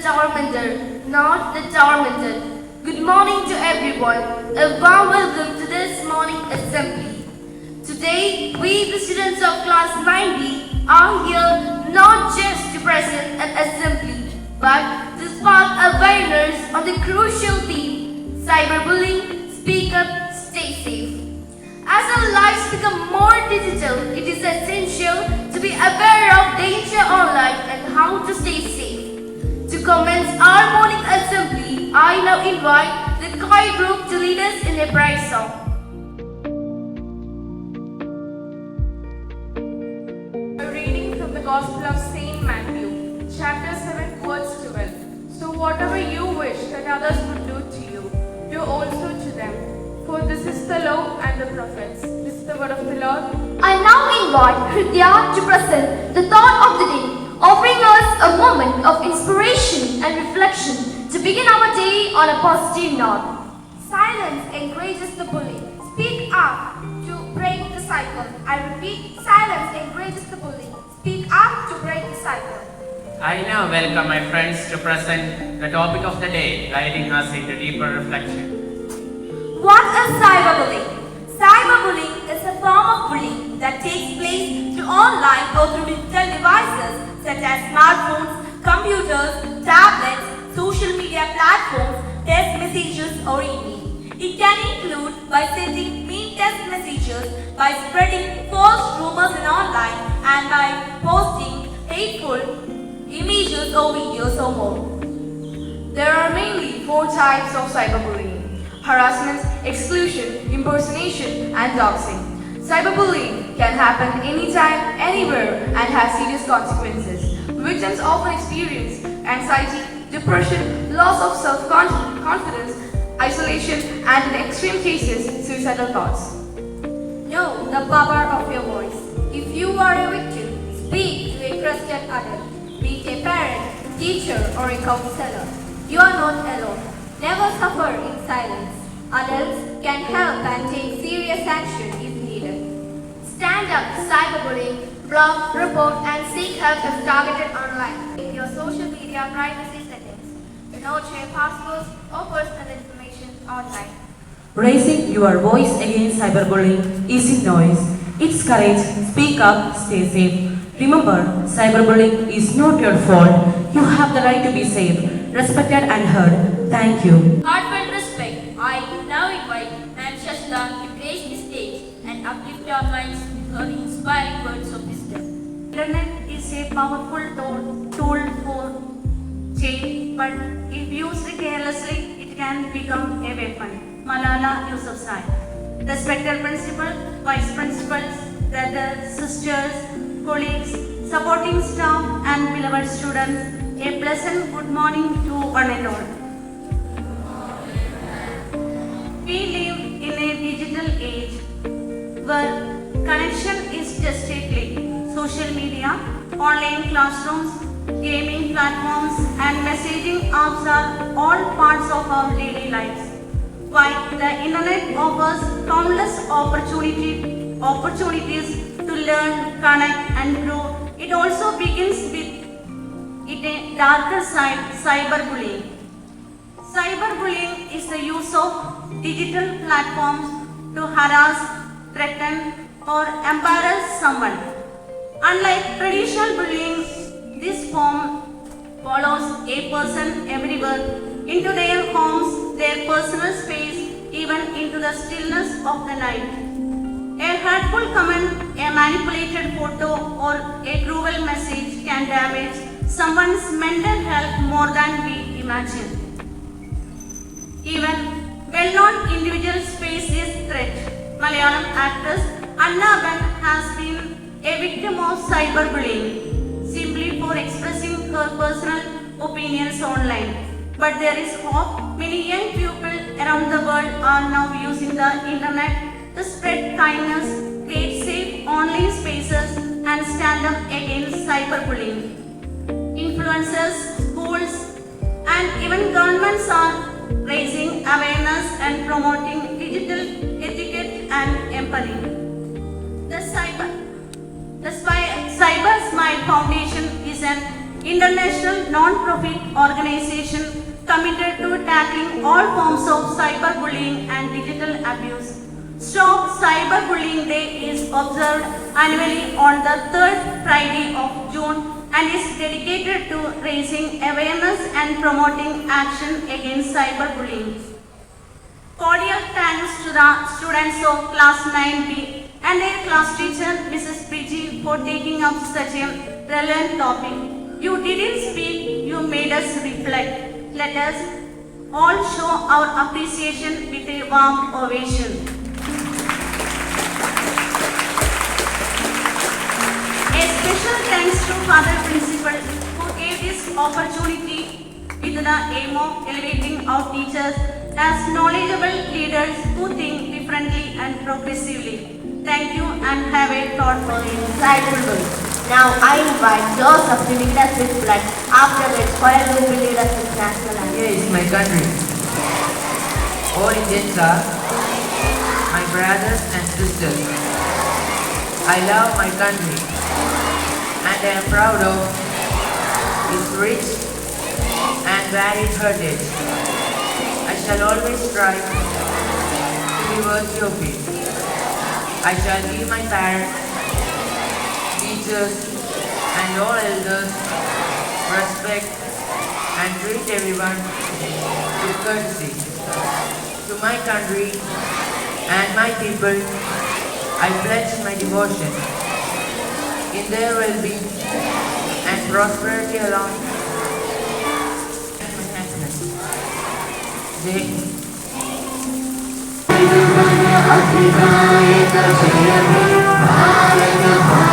tormentor, not the tormented. Good morning to everyone. A warm welcome to this morning assembly. Today, we, the students of class 9B, are here not just to present an assembly, but to spark awareness on the crucial theme, cyberbullying, speak up, stay safe. As our lives become more digital, it is essential to be aware of danger online and how to stay safe. To commence our morning assembly, I now invite the choir group to lead us in a praise song. A reading from the Gospel of Saint Matthew, chapter 7, verse 12. So whatever you wish that others would do to you, do also to them. For this is the law and the prophets. This is the word of the Lord. I now invite Hridaya to present the thought of the day, offering us a moment of inspiration and reflection to begin our day on a positive note. Silence encourages the bully. Speak up to break the cycle. I repeat, silence encourages the bully. Speak up to break the cycle. I now welcome my friends to present the topic of the day, guiding us into deeper reflection. What is cyberbullying? Cyberbullying is a form of bullying that takes place through online or through digital devices such as smartphones, computers, tablets, social media platforms, text messages or email. It can include by sending mean text messages, by spreading false rumors in online, and by posting hateful images or videos or more. There are mainly 4 types of cyberbullying: harassment, exclusion, impersonation, and doxing. Cyberbullying can happen anytime, anywhere, and have serious consequences. Victims often experience anxiety, depression, loss of self-confidence, isolation, and in extreme cases, suicidal thoughts. Know the power of your voice. If you are a victim, speak to a trusted adult, be it a parent, teacher, or a counselor. You are not alone. Never suffer in silence. Adults can help and take serious action if needed. Stand up to cyberbullying, block, report, and seek help if targeted online. In your social media privacy settings, do not share passwords or personal information online. Raising your voice against cyberbullying isn't noise. It's courage. Speak up, stay safe. Remember, cyberbullying is not your fault. You have the right to be safe, respected and heard. Thank you. Heartfelt respect. I now invite Ma'am Shashla to grace the stage and uplift our minds with her inspiring words of wisdom. Internet is a powerful tool for change, but if used carelessly, it can become a weapon. Malala Yousafzai. Respected principal, vice principals, brothers, sisters, colleagues, supporting staff, and beloved students, a pleasant good morning to one and all. We live in a digital age where connection is just a click. Social media, online classrooms, gaming platforms, and messaging apps are all parts of our daily lives. While the internet offers countless opportunities to learn, connect, and grow, it also begins with a darker side, cyberbullying. Cyberbullying is the use of digital platforms to harass, threaten, or embarrass someone. Unlike traditional bullying, this form follows a person everywhere, into their homes, their personal space, even into the stillness of the night. A hurtful comment, a manipulated photo, or a cruel message can damage someone's mental health more than we imagine. Even well-known individuals face this threat. Malayalam actress Anna Ben has been a victim of cyberbullying simply for expressing her personal opinions online. But there is hope. Many young people around the world are now using the internet to spread kindness, create safe online spaces, and stand up against cyberbullying. Influencers, schools, and even governments are raising awareness and promoting digital etiquette and empathy. The Cyber Smile Foundation is an international non-profit organization committed to tackling all forms of cyberbullying and digital abuse. Stop Cyberbullying Day is observed annually on the third Friday of June and is dedicated to raising awareness and promoting action against cyberbullying. Cordial thanks to the students of class 9B and their class teacher Mrs. Priji for taking up such a relevant topic. You didn't speak, you made us reflect. Let us all show our appreciation with a warm ovation. A special thanks to Father Principal who gave this opportunity with the aim of elevating our teachers as knowledgeable leaders who think differently and progressively. Thank you and have a thoughtful Insightful. Now I invite Joseph to lead us with pledge. After which, Koyal will lead us with national anthem. Here is my country. All Indians are my brothers and sisters. I love my country and I am proud of its rich and varied heritage. I shall always strive to be worthy of it. I shall give my parents, teachers and all elders respect and treat everyone with courtesy. To my country and my people, I pledge my devotion. In their well-being and prosperity alone, my happiness. Jai Hind. Bharat